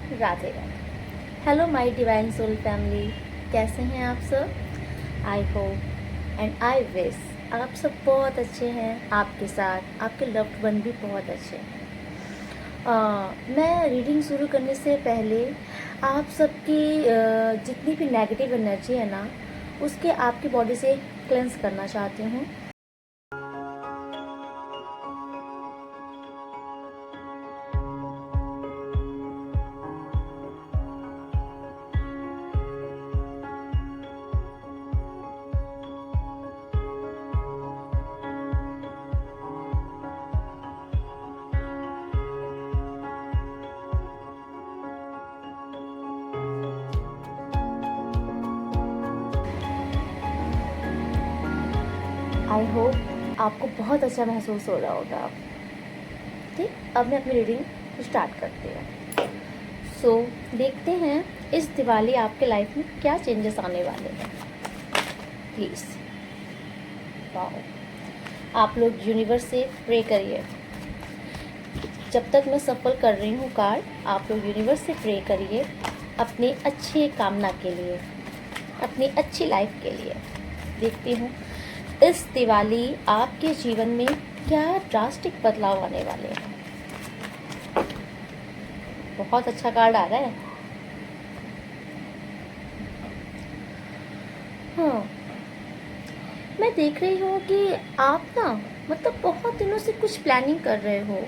Radhe Radhe. Hello my divine soul family, कैसे हैं आप सब? I hope and I wish आप सब बहुत अच्छे हैं। आपके साथ आपके लव्ड वन भी बहुत अच्छे हैं। मैं रीडिंग शुरू करने से पहले आप सबकी जितनी भी नेगेटिव एनर्जी है ना, उसके आपकी बॉडी से क्लेंस करना चाहती हूँ। आई होप आपको बहुत अच्छा महसूस हो रहा होगा। अब ठीक, अब मैं अपनी रीडिंग स्टार्ट करती हूँ। सो देखते हैं इस दिवाली आपके लाइफ में क्या चेंजेस आने वाले हैं। प्लीज़ वाओ, आप लोग यूनिवर्स से प्रे करिए। जब तक मैं सफल कर रही हूँ कार्ड, आप लोग यूनिवर्स से प्रे करिए अपनी अच्छी कामना के लिए, अपनी अच्छी लाइफ के लिए। देखती हूँ इस दिवाली आपके जीवन में क्या ड्रास्टिक बदलाव आने वाले हैं। बहुत अच्छा कार्ड आ रहा है। हाँ, मैं देख रही हूँ कि आप ना मतलब बहुत दिनों से कुछ प्लानिंग कर रहे हो,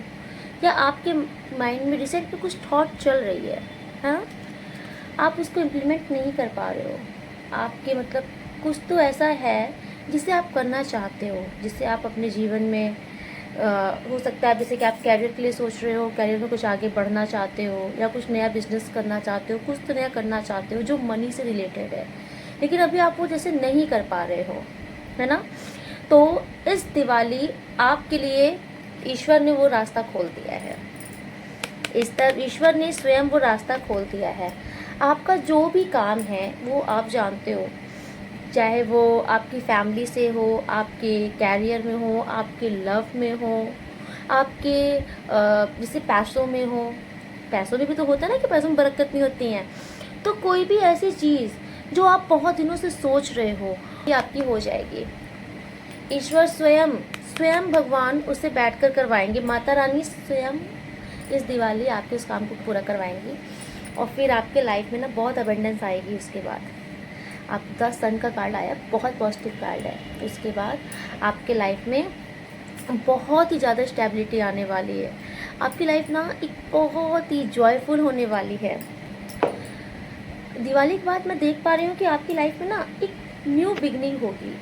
या आपके माइंड में रिसेंट में कुछ थॉट चल रही है। हाँ, आप उसको इम्प्लीमेंट नहीं कर पा रहे हो। आपके मतलब कुछ तो ऐसा है जिसे आप करना चाहते हो, जिससे आप अपने जीवन में हो सकता है जैसे कि आप कैरियर के लिए सोच रहे हो, कैरियर में कुछ आगे बढ़ना चाहते हो, या कुछ नया बिजनेस करना चाहते हो, कुछ तो नया करना चाहते हो जो मनी से रिलेटेड है, लेकिन अभी आप वो जैसे नहीं कर पा रहे हो, है ना। तो इस दिवाली आपके लिए ईश्वर ने वो रास्ता खोल दिया है। इस तरह ईश्वर ने स्वयं वो रास्ता खोल दिया है। आपका जो भी काम है वो आप जानते हो, चाहे वो आपकी फैमिली से हो, आपके कैरियर में हो, आपके लव में हो, आपके जैसे पैसों में हो। पैसों में भी तो होता है ना कि पैसों में बरकत नहीं होती है। तो कोई भी ऐसी चीज़ जो आप बहुत दिनों से सोच रहे हो, ये आपकी हो जाएगी। ईश्वर स्वयं स्वयं भगवान उसे बैठकर करवाएंगे। माता रानी स्वयं इस दिवाली आपके उस काम को पूरा करवाएंगी, और फिर आपके लाइफ में ना बहुत अबंडेंस आएगी। उसके बाद आपका सन का कार्ड आया, बहुत पॉजिटिव कार्ड है। उसके बाद आपके लाइफ में बहुत ही ज़्यादा स्टेबिलिटी आने वाली है। आपकी लाइफ ना एक बहुत ही जॉयफुल होने वाली है। दिवाली के बाद मैं देख पा रही हूँ कि आपकी लाइफ में ना एक न्यू बिगनिंग होगी।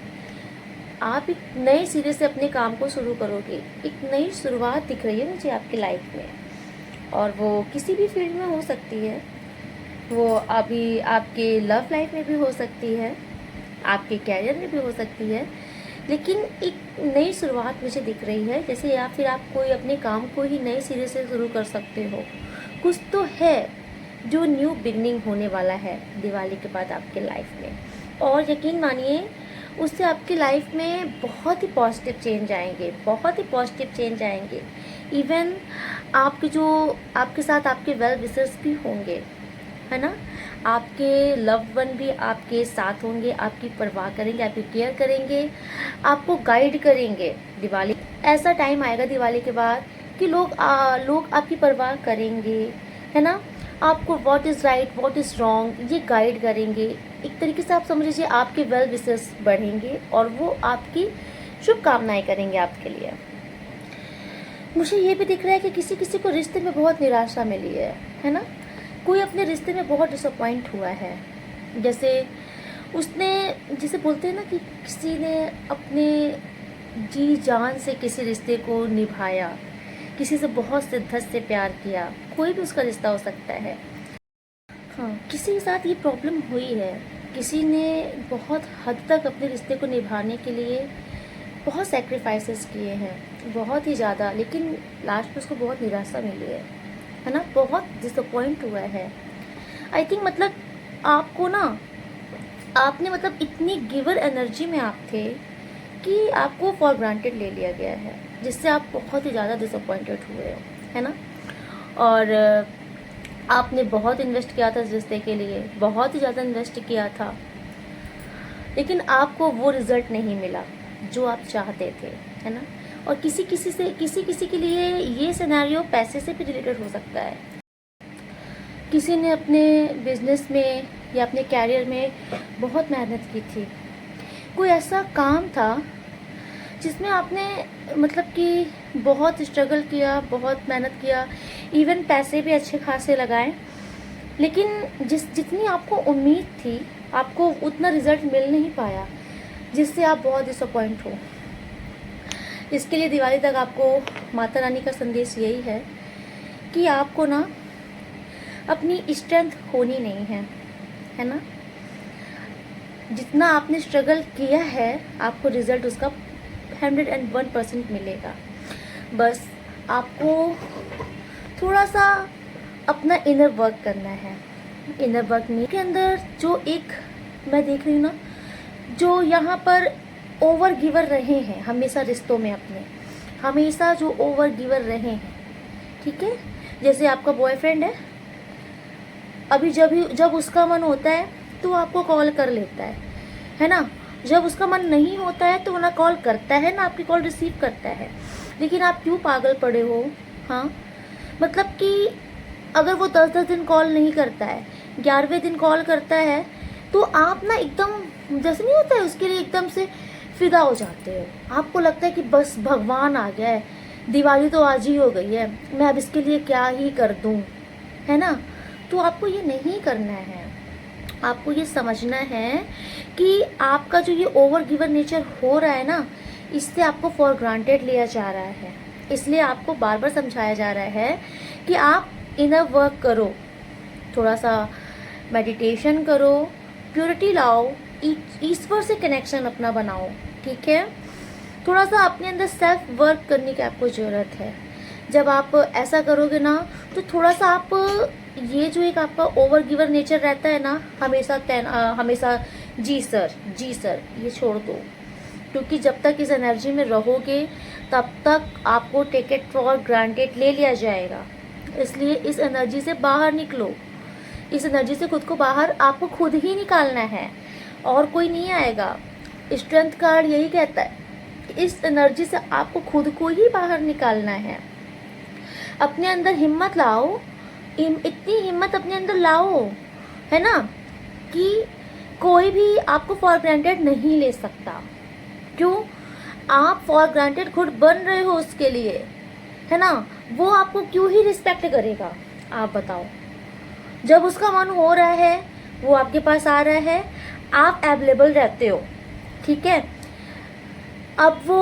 आप एक नए सिरे से अपने काम को शुरू करोगे। एक नई शुरुआत दिख रही है मुझे आपकी लाइफ में, और वो किसी भी फील्ड में हो सकती है। वो अभी आपके लव लाइफ में भी हो सकती है, आपके कैरियर में भी हो सकती है, लेकिन एक नई शुरुआत मुझे दिख रही है जैसे, या फिर आप कोई अपने काम को ही नए सिरे से शुरू कर सकते हो। कुछ तो है जो न्यू बिगनिंग होने वाला है दिवाली के बाद आपके लाइफ में, और यकीन मानिए उससे आपकी लाइफ में बहुत ही पॉजिटिव चेंज आएंगे, बहुत ही पॉजिटिव चेंज आएंगे। इवन आपके जो आपके साथ आपके वेल विशर्स भी होंगे, है ना। आपके लव्ड वन भी आपके साथ होंगे, आपकी परवाह करेंगे, आपकी केयर करेंगे, आपको गाइड करेंगे। दिवाली ऐसा टाइम आएगा दिवाली के बाद कि लोग आपकी परवाह करेंगे, है ना। आपको what is right what is wrong ये गाइड करेंगे। एक तरीके से आप समझ लीजिए आपके वेल विशेस बढ़ेंगे, और वो आपकी शुभकामनाएं करेंगे आपके लिए। मुझे ये भी दिख रहा है कि किसी किसी को रिश्ते में बहुत निराशा मिली है ना। कोई अपने रिश्ते में बहुत डिसअपॉइंट हुआ है, जैसे उसने, जिसे बोलते हैं ना कि किसी ने अपने जी जान से किसी रिश्ते को निभाया, किसी से बहुत शिद्दत से प्यार किया। कोई भी उसका रिश्ता हो सकता है। हाँ, किसी के साथ ये प्रॉब्लम हुई है। किसी ने बहुत हद तक अपने रिश्ते को निभाने के लिए बहुत सेक्रीफाइसेस किए हैं, बहुत ही ज़्यादा, लेकिन लास्ट में उसको बहुत निराशा मिली है ना। बहुत डिसअपॉइंट हुआ है। आई थिंक मतलब आपको ना, आपने मतलब इतनी गिवर एनर्जी में आप थे कि आपको फॉर ग्रांटेड ले लिया गया है, जिससे आप बहुत ही ज़्यादा डिसअपॉइंटेड हुए हो, है ना। और आपने बहुत इन्वेस्ट किया था इस रिश्ते के लिए, बहुत ही ज़्यादा इन्वेस्ट किया था, लेकिन आपको वो रिज़ल्ट नहीं मिला जो आप चाहते थे, है ना। और किसी किसी के लिए ये सिनेरियो पैसे से भी रिलेटेड हो सकता है। किसी ने अपने बिजनेस में या अपने कैरियर में बहुत मेहनत की थी, कोई ऐसा काम था जिसमें आपने मतलब कि बहुत स्ट्रगल किया, बहुत मेहनत किया, इवन पैसे भी अच्छे खासे लगाए, लेकिन जितनी आपको उम्मीद थी आपको उतना रिज़ल्ट मिल नहीं पाया, जिससे आप बहुत डिसअपॉइंट हो। इसके लिए दिवाली तक आपको माता रानी का संदेश यही है कि आपको ना अपनी स्ट्रेंथ खोनी नहीं है, है ना। जितना आपने स्ट्रगल किया है आपको रिज़ल्ट उसका 101% मिलेगा। बस आपको थोड़ा सा अपना इनर वर्क करना है। इनर वर्क में के अंदर जो एक मैं देख रही हूँ ना, जो यहाँ पर ओवर गिवर रहे हैं हमेशा रिश्तों में अपने, हमेशा जो ओवर गिवर रहे हैं, ठीक है। जैसे आपका बॉयफ्रेंड है, अभी जब उसका मन होता है तो आपको कॉल कर लेता है ना। जब उसका मन नहीं होता है तो वो ना कॉल करता है ना आपकी कॉल रिसीव करता है। लेकिन आप क्यों पागल पड़े हो? हाँ, मतलब कि अगर वो 10-10 दिन कॉल नहीं करता है, 11वें दिन कॉल करता है, तो आप ना एकदम जैसे नहीं होता है उसके लिए एकदम से फिदा हो जाते हो। आपको लगता है कि बस भगवान आ गया है, दिवाली तो आज ही हो गई है, मैं अब इसके लिए क्या ही कर दूँ, है ना। तो आपको ये नहीं करना है। आपको ये समझना है कि आपका जो ये ओवर गिवर नेचर हो रहा है ना, इससे आपको फॉर ग्रांटेड लिया जा रहा है। इसलिए आपको बार बार समझाया जा रहा है कि आप इनर वर्क करो, थोड़ा सा मेडिटेशन करो, प्योरिटी लाओ, ईश्वर से कनेक्शन अपना बनाओ, ठीक है। थोड़ा सा अपने अंदर सेल्फ वर्क करने की आपको ज़रूरत है। जब आप ऐसा करोगे ना तो थोड़ा सा आप ये जो एक आपका ओवर गिवर नेचर रहता है ना, हमेशा जी सर ये छोड़ दो। क्योंकि जब तक इस एनर्जी में रहोगे तब तक आपको टेक इट फॉर ग्रांटेड ले लिया जाएगा। इसलिए इस एनर्जी से बाहर निकलो। इस एनर्जी से खुद को बाहर आपको खुद ही निकालना है और कोई नहीं आएगा। स्ट्रेंथ कार्ड यही कहता है, इस एनर्जी से आपको खुद को ही बाहर निकालना है। अपने अंदर हिम्मत लाओ, इतनी हिम्मत अपने अंदर लाओ, है ना, कि कोई भी आपको फॉर ग्रांटेड नहीं ले सकता। क्यों? आप फॉर ग्रांटेड खुद बन रहे हो उसके लिए, है ना। वो आपको क्यों ही रिस्पेक्ट करेगा, आप बताओ। जब उसका मन हो रहा है वो आपके पास आ रहा है, आप अवेलेबल रहते हो, ठीक है। अब वो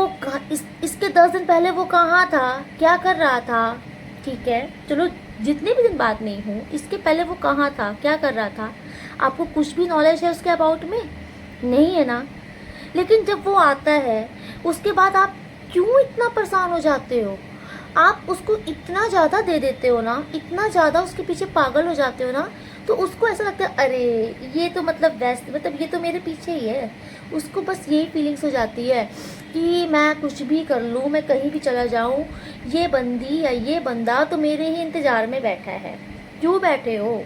इसके 10 दिन पहले वो कहाँ था, क्या कर रहा था, ठीक है, चलो जितने भी दिन बात नहीं हूँ, इसके पहले वो कहाँ था, क्या कर रहा था, आपको कुछ भी नॉलेज है उसके अबाउट में? नहीं है ना। लेकिन जब वो आता है उसके बाद आप क्यों इतना परेशान हो जाते हो? आप उसको इतना ज़्यादा दे देते हो ना, इतना ज़्यादा उसके पीछे पागल हो जाते हो ना, तो उसको ऐसा लगता है अरे ये तो मतलब ये तो मेरे पीछे ही है। उसको बस यही फीलिंग्स हो जाती है कि मैं कुछ भी कर लूँ, मैं कहीं भी चला जाऊँ, ये बंदी या ये बंदा तो मेरे ही इंतज़ार में बैठा है। क्यों बैठे हो?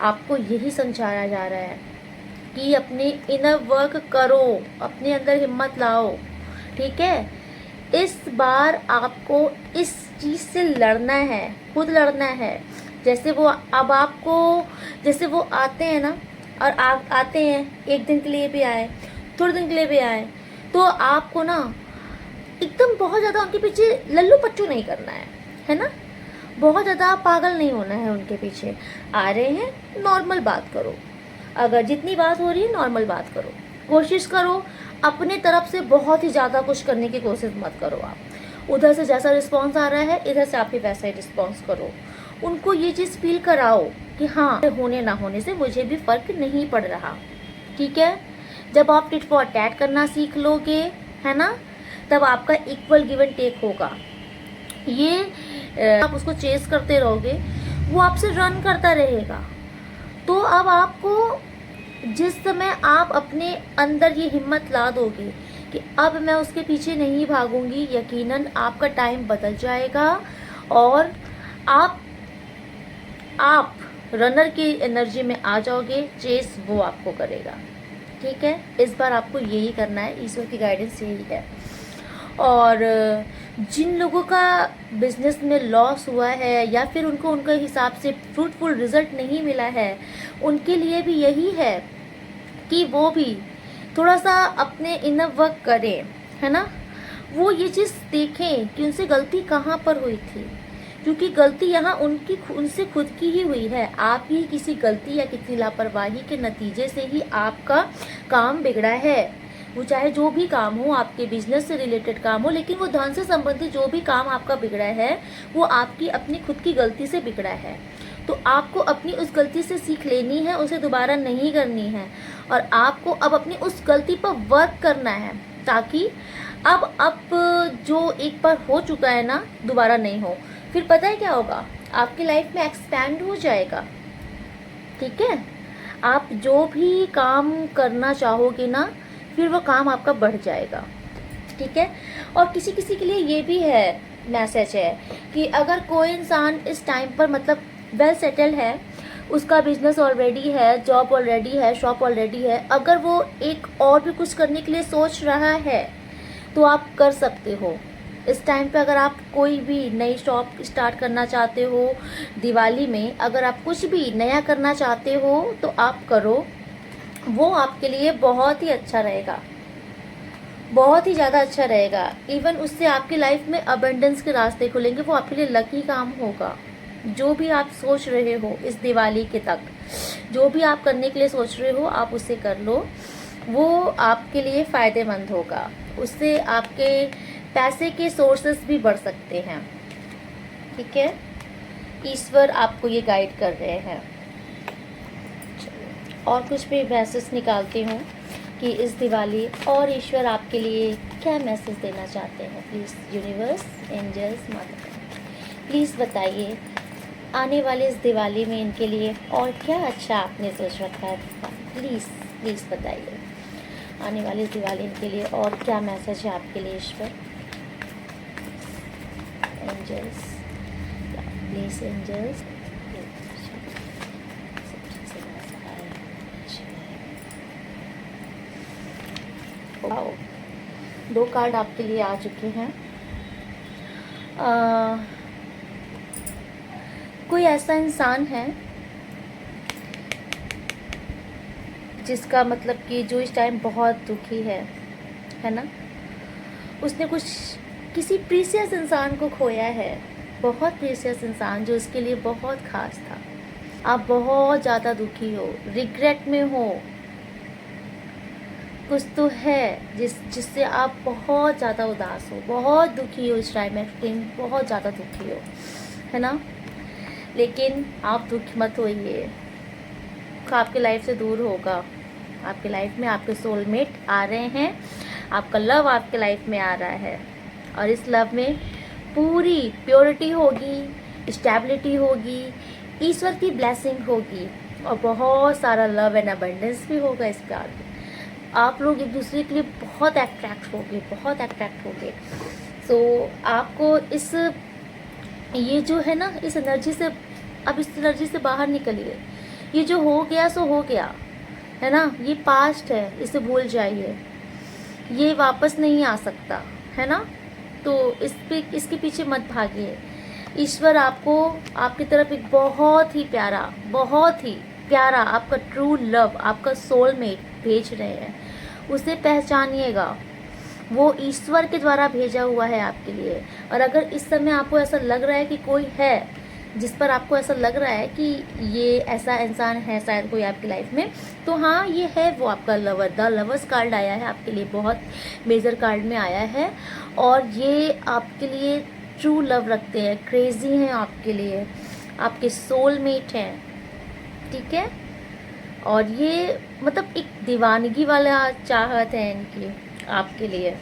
आपको यही समझाया जा रहा है कि अपने इनर वर्क करो, अपने अंदर हिम्मत लाओ, ठीक है। इस बार आपको इस चीज़ से लड़ना है, खुद लड़ना है। जैसे वो अब आपको जैसे वो आते हैं ना, और आप आते हैं एक दिन के लिए भी आए, थोड़े दिन के लिए भी आए, तो आपको ना एकदम बहुत ज़्यादा उनके पीछे लल्लू पट्टू नहीं करना है ना। बहुत ज़्यादा पागल नहीं होना है उनके पीछे। आ रहे हैं, नॉर्मल बात करो। अगर जितनी बात हो रही है नॉर्मल बात करो। कोशिश करो अपने तरफ से बहुत ही ज़्यादा कुछ करने की कोशिश मत करो। आप उधर से जैसा रिस्पॉन्स आ रहा है इधर से आप भी वैसा ही रिस्पॉन्स करो। उनको ये चीज़ फील कराओ कि हाँ, होने ना होने से मुझे भी फ़र्क नहीं पड़ रहा, ठीक है। जब आप टिट फॉर टैट करना सीख लोगे, है ना, तब आपका इक्वल गिव एंड टेक होगा। ये आप उसको चेस करते रहोगे, वो आपसे रन करता रहेगा। तो अब आपको जिस समय आप अपने अंदर ये हिम्मत ला दोगे कि अब मैं उसके पीछे नहीं भागूंगी, यकीनन आपका टाइम बदल जाएगा और आप आप रनर की एनर्जी में आ जाओगे, चेस वो आपको करेगा। ठीक है, इस बार आपको यही करना है, ईश्वर की गाइडेंस यही है। और जिन लोगों का बिजनेस में लॉस हुआ है या फिर उनको उनके हिसाब से फ्रूटफुल रिजल्ट नहीं मिला है, उनके लिए भी यही है कि वो भी थोड़ा सा अपने इनर वर्क करें, है ना। वो ये चीज़ देखें कि उनसे गलती कहाँ पर हुई थी, क्योंकि गलती यहाँ उनसे खुद की ही हुई है। आप ही किसी गलती या किसी लापरवाही के नतीजे से ही आपका काम बिगड़ा है। वो चाहे जो भी काम हो, आपके बिजनेस से रिलेटेड काम हो, लेकिन वो धन से संबंधित जो भी काम आपका बिगड़ा है वो आपकी अपनी खुद की गलती से बिगड़ा है। तो आपको अपनी उस गलती से सीख लेनी है, उसे दोबारा नहीं करनी है, और आपको अब अपनी उस गलती पर वर्क करना है, ताकि अब जो एक बार हो चुका है ना, दोबारा नहीं हो। फिर पता है क्या होगा, आपकी लाइफ में एक्सपैंड हो जाएगा। ठीक है, आप जो भी काम करना चाहोगे ना, फिर वो काम आपका बढ़ जाएगा। ठीक है, और किसी किसी के लिए ये भी है, मैसेज है कि अगर कोई इंसान इस टाइम पर मतलब वेल सेटल्ड है, उसका बिजनेस ऑलरेडी है, जॉब ऑलरेडी है, शॉप ऑलरेडी है, अगर वो एक और भी कुछ करने के लिए सोच रहा है तो आप कर सकते हो। इस टाइम पे अगर आप कोई भी नई शॉप स्टार्ट करना चाहते हो, दिवाली में अगर आप कुछ भी नया करना चाहते हो तो आप करो, वो आपके लिए बहुत ही अच्छा रहेगा, बहुत ही ज़्यादा अच्छा रहेगा। इवन उससे आपकी लाइफ में अबंडेंस के रास्ते खुलेंगे, वो आपके लिए लकी काम होगा। जो भी आप सोच रहे हो इस दिवाली के तक, जो भी आप करने के लिए सोच रहे हो, आप उसे कर लो, वो आपके लिए फ़ायदेमंद होगा। उससे आपके पैसे के सोर्सेस भी बढ़ सकते हैं। ठीक है, ईश्वर आपको ये गाइड कर रहे हैं। और कुछ भी मैसेज निकालती हूँ कि इस दिवाली और ईश्वर आपके लिए क्या मैसेज देना चाहते हैं। प्लीज़ यूनिवर्स, एंजल्स, माता, प्लीज़ बताइए आने वाले इस दिवाली में इनके लिए और क्या अच्छा आपने सोच रखा है। प्लीज़ प्लीज़ बताइए आने वाली इस दिवाली इनके लिए और क्या मैसेज है आपके लिए ईश्वर। Angels, please angels, wow, 2 card आपके लिए आ चुके हैं। कोई ऐसा इंसान है जिसका मतलब कि जो इस टाइम बहुत दुखी है ना। उसने किसी प्रीशियस इंसान को खोया है, बहुत प्रीशियस इंसान जो उसके लिए बहुत खास था। आप बहुत ज़्यादा दुखी हो, रिग्रेट में हो, कुछ तो है जिससे आप बहुत ज़्यादा उदास हो, बहुत दुखी हो इस टाइम, बहुत ज़्यादा दुखी हो, है ना। लेकिन आप दुख मत होइए, आपके लाइफ से दूर होगा। आपके लाइफ में आपके सोलमेट आ रहे हैं, आपका लव आपके लाइफ में आ रहा है, और इस लव में पूरी प्योरिटी होगी, स्टेबिलिटी होगी, ईश्वर की ब्लेसिंग होगी, और बहुत सारा लव एंड अबंडेंस भी होगा इस प्यार में। आप लोग एक दूसरे के लिए बहुत अट्रैक्ट होगे, बहुत अट्रैक्ट होगे। सो आपको ये जो है ना, इस एनर्जी से, अब इस एनर्जी से बाहर निकलिए। ये जो हो गया सो हो गया, है ना, ये पास्ट है, इसे भूल जाइए, ये वापस नहीं आ सकता, है ना। तो इसके पीछे मत भागिए। ईश्वर आपको आपकी तरफ एक बहुत ही प्यारा आपका ट्रू लव, आपका सोलमेट भेज रहे हैं। उसे पहचानिएगा, वो ईश्वर के द्वारा भेजा हुआ है आपके लिए। और अगर इस समय आपको ऐसा लग रहा है कि कोई है जिस पर आपको ऐसा लग रहा है कि ये ऐसा इंसान है शायद कोई आपकी लाइफ में, तो हाँ, ये है वो आपका लवर। द लवर्स कार्ड आया है आपके लिए, बहुत मेजर कार्ड में आया है, और ये आपके लिए ट्रू लव रखते हैं, क्रेजी हैं आपके लिए, आपके सोलमेट हैं। ठीक है, और ये मतलब एक दीवानगी वाला चाहत है इनकी आपके लिए।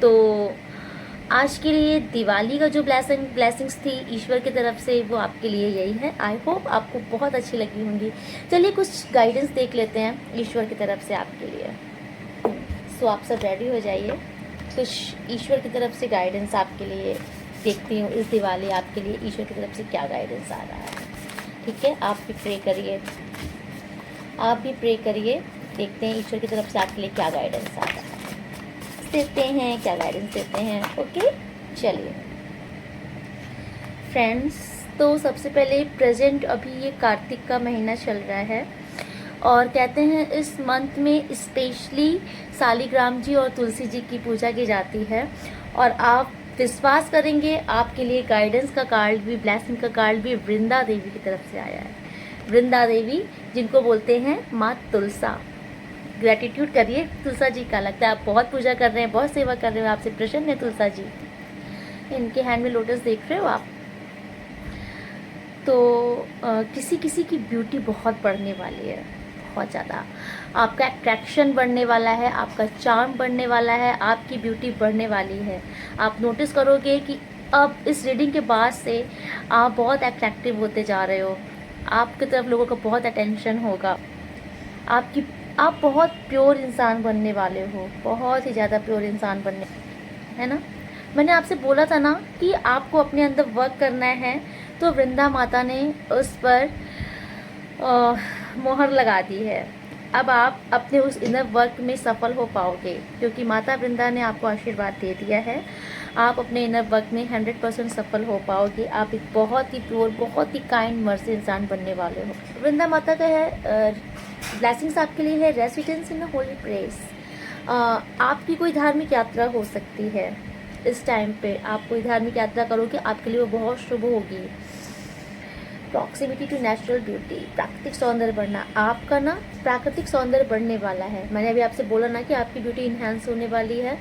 तो आज के लिए दिवाली का जो ब्लेसिंग्स थी ईश्वर की तरफ से, वो आपके लिए यही है। आई होप आपको बहुत अच्छी लगी होंगी। चलिए कुछ गाइडेंस देख लेते हैं ईश्वर की तरफ से आपके लिए। सो आप सब रेडी हो जाइए, कुछ ईश्वर की तरफ से गाइडेंस आपके लिए देखती हूँ। इस दिवाली आपके लिए ईश्वर की तरफ से क्या गाइडेंस आ रहा है। ठीक है, आप भी प्रे करिए, आप भी प्रे करिए। देखते हैं ईश्वर की तरफ से आपके लिए क्या गाइडेंस आ रहा है, देते हैं क्या गाइडेंस देते हैं। ओके, चलिए फ्रेंड्स, तो सबसे पहले प्रेजेंट अभी ये कार्तिक का महीना चल रहा है और कहते हैं इस मंथ में स्पेशली सालिग्राम जी और तुलसी जी की पूजा की जाती है। और आप विश्वास करेंगे, आपके लिए गाइडेंस का कार्ड भी, ब्लेसिंग का कार्ड भी वृंदा देवी की तरफ से आया है। वृंदा देवी, जिनको बोलते हैं माँ तुलसा। ग्रेटिट्यूड करिए तुलसा जी का, लगता है आप बहुत पूजा कर रहे हैं, बहुत सेवा कर रहे हो, आपसे प्रसन्न है तुलसा जी। इनके हैंड में लोटस देख रहे हो आप। तो किसी किसी की ब्यूटी बहुत बढ़ने वाली है, बहुत ज़्यादा। आपका अट्रैक्शन बढ़ने वाला है, आपका चार्म बढ़ने वाला है, आपकी ब्यूटी बढ़ने वाली है। आप नोटिस करोगे कि अब इस रीडिंग के बाद से आप बहुत अट्रैक्टिव होते जा रहे हो, आपकी तरफ लोगों का बहुत अटेंशन होगा, आप बहुत प्योर इंसान बनने वाले हो, बहुत ही ज़्यादा प्योर इंसान बनने, है ना। मैंने आपसे बोला था ना कि आपको अपने अंदर वर्क करना है, तो वृंदा माता ने उस पर मोहर लगा दी है। अब आप अपने उस इनर वर्क में सफल हो पाओगे, क्योंकि माता वृंदा ने आपको आशीर्वाद दे दिया है। आप अपने इनर वर्क में 100% सफल हो पाओगे। आप एक बहुत ही प्योर, बहुत ही काइंड मर्सी इंसान बनने वाले हो। वृंदा माता का है ब्लेसिंग्स आपके लिए है, रेसिडेंस इन होली प्लेस। आपकी कोई धार्मिक यात्रा हो सकती है इस टाइम पे, आप कोई धार्मिक यात्रा करोगे, आपके लिए वो बहुत शुभ होगी। प्रॉक्सिमिटी टू नेचुरल ब्यूटी, प्राकृतिक सौंदर्य बढ़ना, आपका ना प्राकृतिक सौंदर्य बढ़ने वाला है। मैंने अभी आपसे बोला ना कि आपकी ब्यूटी इन्हांस होने वाली है,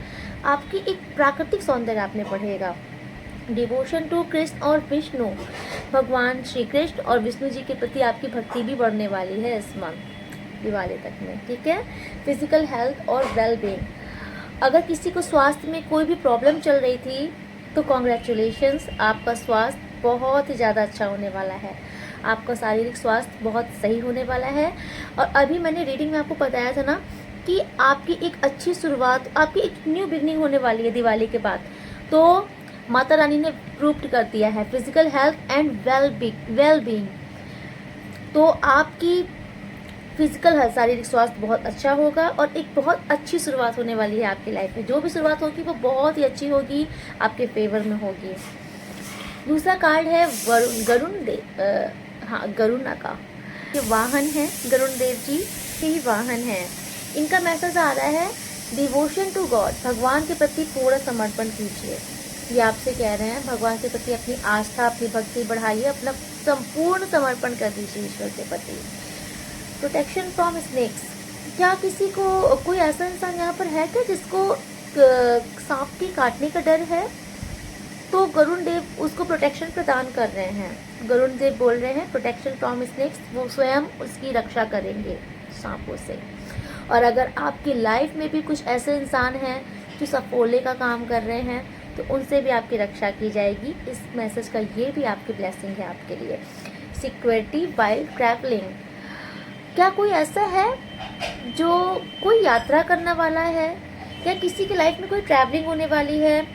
आपकी एक प्राकृतिक सौंदर्य आप में बढ़ेगा। डिवोशन टू कृष्ण और विष्णु, भगवान श्री कृष्ण और विष्णु जी के प्रति आपकी भक्ति भी बढ़ने वाली है इस मंथ दिवाली तक में, ठीक है। फिजिकल हेल्थ और वेल बीइंग, अगर किसी को स्वास्थ्य में कोई भी प्रॉब्लम चल रही थी तो कॉन्ग्रेचुलेशंस, आपका स्वास्थ्य बहुत ही ज़्यादा अच्छा होने वाला है, आपका शारीरिक स्वास्थ्य बहुत सही होने वाला है। और अभी मैंने रीडिंग में आपको बताया था ना कि आपकी एक अच्छी शुरुआत, आपकी एक न्यू बिगनिंग होने वाली है दिवाली के बाद। तो माता रानी ने प्रूव कर दिया है physical health and well being. तो आपकी फिजिकल हेल्थ, शारीरिक स्वास्थ्य बहुत अच्छा होगा और एक बहुत अच्छी शुरुआत होने वाली है आपकी लाइफ में। जो भी शुरुआत होगी वो बहुत ही अच्छी होगी, आपके फेवर में होगी। दूसरा कार्ड है गरुण देव, गरुणा का ये वाहन है, गरुण देव जी के ही वाहन है। इनका मैसेज आ रहा है डिवोशन टू गॉड, भगवान के प्रति पूर्ण समर्पण कीजिए। ये आपसे कह रहे हैं भगवान के प्रति अपनी आस्था, अपनी भक्ति बढ़ाइए, अपना संपूर्ण समर्पण कर दीजिए ईश्वर के प्रति। प्रोटेक्शन फ्रॉम स्नेक्स, क्या किसी को, कोई ऐसा इंसान यहाँ पर है क्या जिसको सांप के काटने का डर है? तो गरुण देव उसको प्रोटेक्शन प्रदान कर रहे हैं। गरुण देव बोल रहे हैं प्रोटेक्शन फ्रॉम स्नेक्स, वो स्वयं उसकी रक्षा करेंगे सांपों से। और अगर आपकी लाइफ में भी कुछ ऐसे इंसान हैं जो सफोले का काम कर रहे हैं तो उनसे भी आपकी रक्षा की जाएगी। इस मैसेज का ये भी आपकी ब्लेसिंग है आपके लिए। सिक्योरिटी वाइल ट्रैवलिंग, क्या कोई ऐसा है जो कोई यात्रा करने वाला है या किसी की लाइफ में कोई ट्रैवलिंग होने वाली है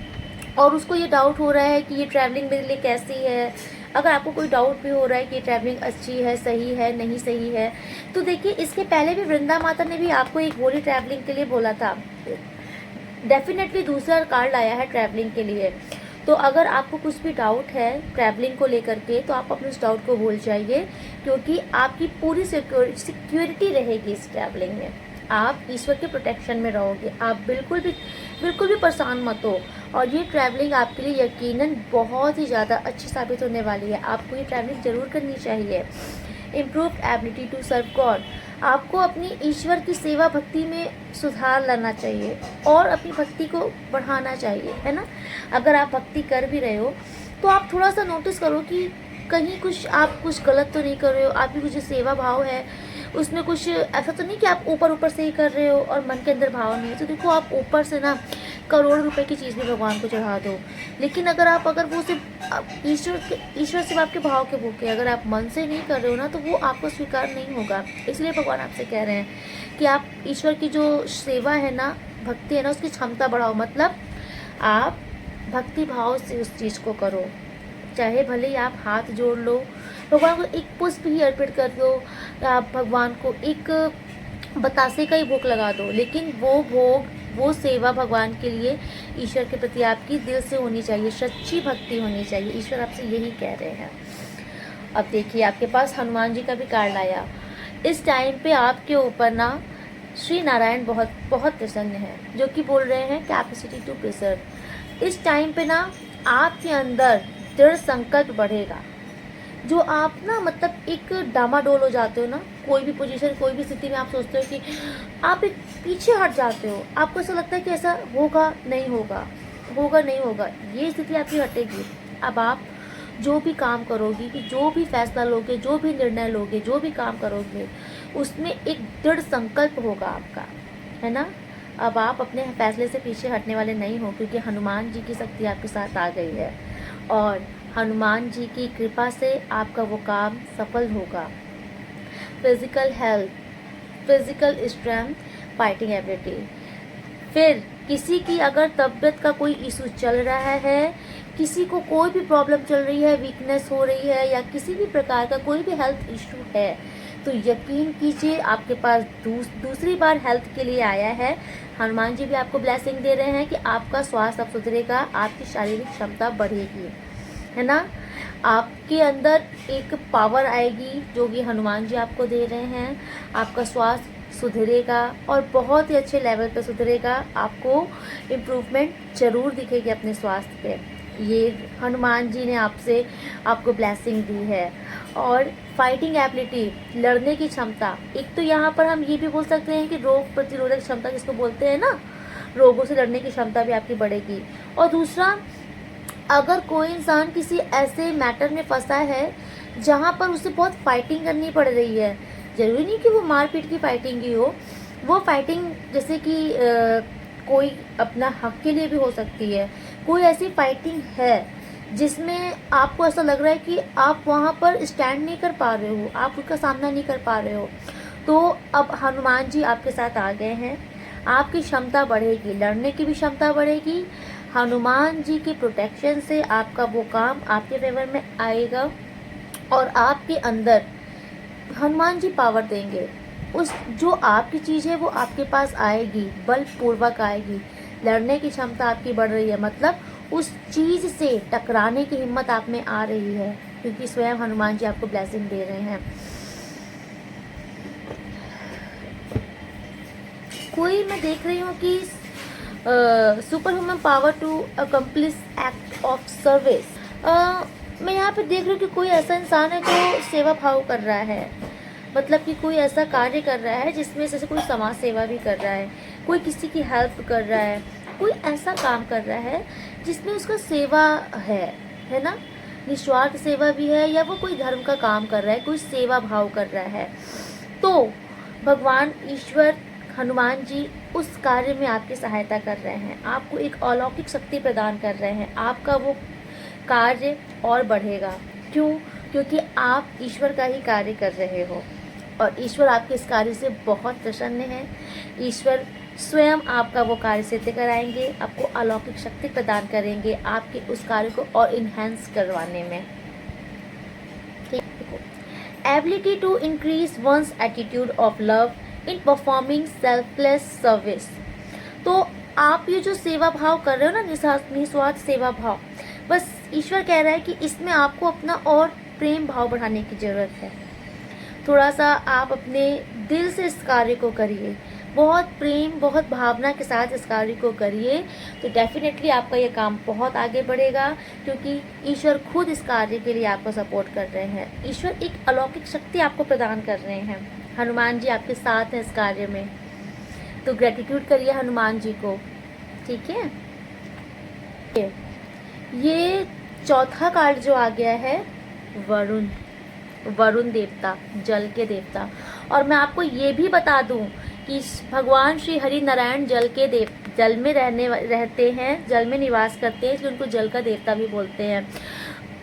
और उसको ये डाउट हो रहा है कि ये ट्रैवलिंग मेरे लिए कैसी है। अगर आपको कोई डाउट भी हो रहा है कि ये ट्रैवलिंग अच्छी है, सही है, नहीं सही है, तो देखिए इसके पहले भी वृंदा माता ने भी आपको एक होली ट्रैवलिंग के लिए बोला था। डेफिनेटली दूसरा कार्ड आया है ट्रैवलिंग के लिए। तो अगर आपको कुछ भी डाउट है ट्रैवलिंग को लेकर के तो आप अपने उस डाउट को भूल जाइए, क्योंकि आपकी पूरी सिक्योरिटी रहेगी इस ट्रैवलिंग में। आप ईश्वर के प्रोटेक्शन में रहोगे, आप बिल्कुल भी परेशान मत हो। और ये ट्रैवलिंग आपके लिए यकीनन बहुत ही ज़्यादा अच्छी साबित होने वाली है। आपको ये ट्रैवलिंग ज़रूर करनी चाहिए। Improved ability to serve God, आपको अपनी ईश्वर की सेवा भक्ति में सुधार लाना चाहिए और अपनी भक्ति को बढ़ाना चाहिए, है ना। अगर आप भक्ति कर भी रहे हो तो आप थोड़ा सा नोटिस करो कि कहीं आप कुछ गलत तो नहीं कर रहे हो। आपकी कुछ सेवा भाव है उसमें कुछ ऐसा तो नहीं कि आप ऊपर से ही कर रहे हो और मन के अंदर भाव नहीं है। तो देखो, आप ऊपर से ना करोड़ों रुपए की चीज़ भी भगवान को चढ़ा दो, लेकिन अगर वो सिर्फ ईश्वर से आपके भाव के भूखे, अगर आप मन से नहीं कर रहे हो ना तो वो आपको स्वीकार नहीं होगा। इसलिए भगवान आपसे कह रहे हैं कि आप ईश्वर की जो सेवा है ना, भक्ति है ना, उसकी क्षमता बढ़ाओ। मतलब आप भक्ति भाव से उस चीज़ को करो, चाहे भले ही आप हाथ जोड़ लो, भगवान को एक पुष्प ही अर्पित कर दो, आप भगवान को एक बतासे का ही भोग लगा दो, लेकिन वो भोग, वो सेवा भगवान के लिए, ईश्वर के प्रति आपकी दिल से होनी चाहिए, सच्ची भक्ति होनी चाहिए। ईश्वर आपसे यही कह रहे हैं। अब देखिए, आपके पास हनुमान जी का भी कार्ड आया। इस टाइम पे आपके ऊपर ना श्री नारायण बहुत बहुत प्रसन्न है, जो कि बोल रहे हैं कैपेसिटी टू प्रिजर्व। इस टाइम पे ना आपके अंदर दृढ़ संकल्प बढ़ेगा। जो आप ना मतलब एक डामाडोल हो जाते हो ना, कोई भी पोजीशन, कोई भी स्थिति में आप सोचते हो कि आप एक पीछे हट जाते हो, आपको ऐसा लगता है कि ऐसा होगा नहीं होगा, होगा नहीं होगा, ये स्थिति आपकी हटेगी। अब आप जो भी काम करोगी, कि जो भी फैसला लोगे, जो भी निर्णय लोगे, जो भी काम करोगे, उसमें एक दृढ़ संकल्प होगा आपका, है ना। अब आप अपने फैसले से पीछे हटने वाले नहीं हो, क्योंकि हनुमान जी की शक्ति आपके साथ आ गई है और हनुमान जी की कृपा से आपका वो काम सफल होगा। Physical health, physical strength, fighting ability. फिर किसी की अगर तबीयत का कोई इशू चल रहा है, किसी को कोई भी प्रॉब्लम चल रही है, वीकनेस हो रही है, या किसी भी प्रकार का कोई भी हेल्थ इशू है, तो यकीन कीजिए आपके पास दूसरी बार हेल्थ के लिए आया है। हनुमान जी भी आपको ब्लेसिंग दे रहे हैं कि आपका स्वास्थ्य अब सुधरेगा, आपकी शारीरिक क्षमता बढ़ेगी, है ना। आपके अंदर एक पावर आएगी जो कि हनुमान जी आपको दे रहे हैं। आपका स्वास्थ्य सुधरेगा और बहुत ही अच्छे लेवल पे सुधरेगा। आपको इम्प्रूवमेंट जरूर दिखेगी अपने स्वास्थ्य पे। ये हनुमान जी ने आपको ब्लेसिंग दी है। और फाइटिंग एबिलिटी, लड़ने की क्षमता। एक तो यहाँ पर हम ये भी बोल सकते हैं कि रोग प्रतिरोधक क्षमता जिसको बोलते हैं ना, रोगों से लड़ने की क्षमता भी आपकी बढ़ेगी। और दूसरा, अगर कोई इंसान किसी ऐसे मैटर में फंसा है जहाँ पर उसे बहुत फाइटिंग करनी पड़ रही है, ज़रूरी नहीं कि वो मारपीट की फाइटिंग ही हो, वो फाइटिंग जैसे कि कोई अपना हक के लिए भी हो सकती है। कोई ऐसी फाइटिंग है जिसमें आपको ऐसा लग रहा है कि आप वहाँ पर स्टैंड नहीं कर पा रहे हो, आप उसका सामना नहीं कर पा रहे हो, तो अब हनुमान जी आपके साथ आ गए हैं। आपकी क्षमता बढ़ेगी, लड़ने की भी क्षमता बढ़ेगी। हनुमान जी के प्रोटेक्शन से आपका वो काम आपके फेवर में आएगा और आपके अंदर हनुमान जी पावर देंगे। उस जो आपकी चीज़ है वो आपके पास आएगी, बलपूर्वक आएगी। लड़ने की क्षमता आपकी बढ़ रही है, मतलब उस चीज़ से टकराने की हिम्मत आप में आ रही है, क्योंकि स्वयं हनुमान जी आपको ब्लेसिंग दे रहे हैं। कोई मैं देख रही हूँ कि super human power to accomplish act of service. मैं यहाँ पे देख रही हूँ कि कोई ऐसा इंसान है जो सेवा भाव कर रहा है, मतलब कि कोई ऐसा कार्य कर रहा है जिसमें जैसे कोई समाज सेवा भी कर रहा है, कोई किसी की हेल्प कर रहा है, कोई ऐसा काम कर रहा है जिसमें उसका सेवा है ना, निस्वार्थ सेवा भी है, या वो कोई धर्म का काम कर रहा है, कोई सेवा भाव कर रहा है। तो भगवान ईश्वर हनुमान जी उस कार्य में आपकी सहायता कर रहे हैं, आपको एक अलौकिक शक्ति प्रदान कर रहे हैं। आपका वो कार्य और बढ़ेगा। क्यों? क्योंकि आप ईश्वर का ही कार्य कर रहे हो और ईश्वर आपके इस कार्य से बहुत प्रसन्न है। ईश्वर स्वयं आपका वो कार्य सिद्ध कराएंगे, आपको अलौकिक शक्ति प्रदान करेंगे आपके उस कार्य को और इन्हेंस करवाने में। Ability to increase one's attitude of love in performing selfless service. तो आप ये जो सेवा भाव कर रहे हो ना, निस्वार्थ सेवा भाव, बस ईश्वर कह रहा है कि इसमें आपको अपना और प्रेम भाव बढ़ाने की ज़रूरत है। थोड़ा सा आप अपने दिल से इस कार्य को करिए, बहुत प्रेम, बहुत भावना के साथ इस कार्य को करिए, तो डेफिनेटली आपका ये काम बहुत आगे बढ़ेगा, क्योंकि ईश्वर खुद इस कार्य के लिए आपको सपोर्ट कर रहे हैं। ईश्वर एक अलौकिक शक्ति आपको प्रदान कर रहे हैं। हनुमान जी आपके साथ हैं इस कार्य में, तो ग्रेटिट्यूड करिए हनुमान जी को, ठीक है। ये चौथा कार्ड जो आ गया है, वरुण देवता, जल के देवता। और मैं आपको ये भी बता दूं कि भगवान श्री हरि नारायण जल में रहते हैं, जल में निवास करते हैं, इसलिए उनको जल का देवता भी बोलते हैं।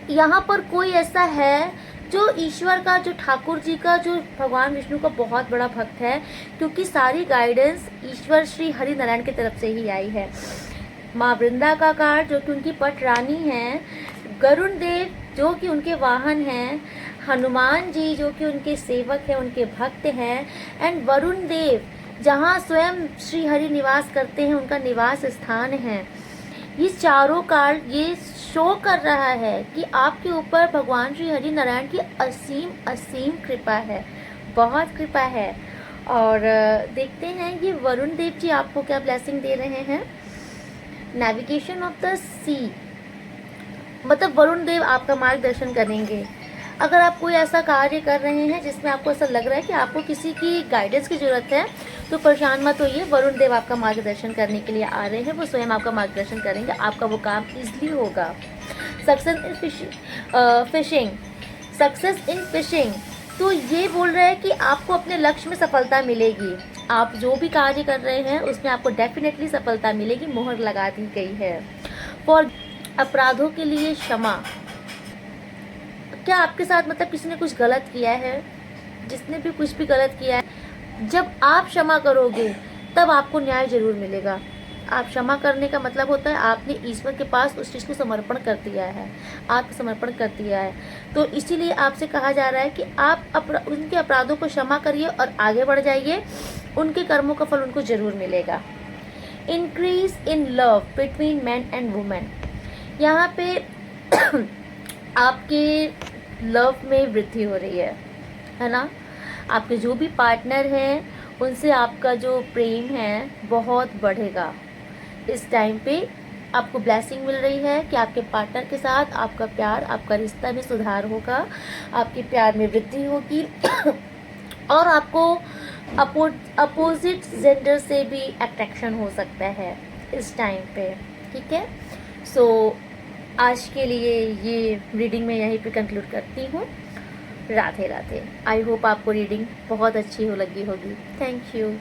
यहाँ पर कोई ऐसा है जो ईश्वर का, जो ठाकुर जी का, जो भगवान विष्णु का बहुत बड़ा भक्त है, क्योंकि सारी गाइडेंस ईश्वर श्री हरि नारायण की तरफ से ही आई है। माँ वृंदा का कार्ड जो कि उनकी पट रानी हैं, गरुण देव जो कि उनके वाहन हैं, हनुमान जी जो कि उनके सेवक हैं, उनके भक्त हैं, एंड वरुण देव जहाँ स्वयं श्री हरि निवास करते हैं, उनका निवास स्थान है। ये चारों कार्ड ये शो कर रहा है कि आपके ऊपर भगवान श्री हरि नारायण की असीम असीम कृपा है, बहुत कृपा है। और देखते हैं ये वरुण देव जी आपको क्या ब्लेसिंग दे रहे हैं। नेविगेशन ऑफ द सी, मतलब वरुण देव आपका मार्गदर्शन करेंगे। अगर आप कोई ऐसा कार्य कर रहे हैं जिसमें आपको ऐसा लग रहा है कि आपको किसी की गाइडेंस की ज़रूरत है, तो परेशान मत होइए, वरुण देव आपका मार्गदर्शन करने के लिए आ रहे हैं। वो स्वयं आपका मार्गदर्शन करेंगे, आपका वो काम ईजिली होगा। Success in fishing, success in fishing, तो ये बोल रहा है कि आपको अपने लक्ष्य में सफलता मिलेगी। आप जो भी कार्य कर रहे हैं उसमें आपको डेफिनेटली सफलता मिलेगी, मोहर लगा दी गई है। फॉर अपराधों के लिए क्षमा, क्या आपके साथ मतलब किसी ने कुछ गलत किया है, जिसने भी कुछ भी गलत किया है, जब आप क्षमा करोगे तब आपको न्याय जरूर मिलेगा। आप क्षमा करने का मतलब होता है आपने ईश्वर के पास उस चीज़ को समर्पण कर दिया है, आत्मसमर्पण कर दिया है। तो इसीलिए आपसे कहा जा रहा है कि आप उनके अपराधों को क्षमा करिए और आगे बढ़ जाइए, उनके कर्मों का फल उनको जरूर मिलेगा। Increase in love between man and women, यहाँ पे आपके लव में वृद्धि हो रही है ना। आपके जो भी पार्टनर हैं उनसे आपका जो प्रेम है बहुत बढ़ेगा। इस टाइम पे आपको ब्लेसिंग मिल रही है कि आपके पार्टनर के साथ आपका प्यार, आपका रिश्ता में सुधार होगा, आपके प्यार में वृद्धि होगी और आपको अपोजिट जेंडर से भी अट्रैक्शन हो सकता है इस टाइम पे, ठीक है। सो आज के लिए ये रीडिंग मैं यहीं पे कंक्लूड करती हूँ। राधे राधे। आई होप आपको रीडिंग बहुत अच्छी लगी होगी। Thank you.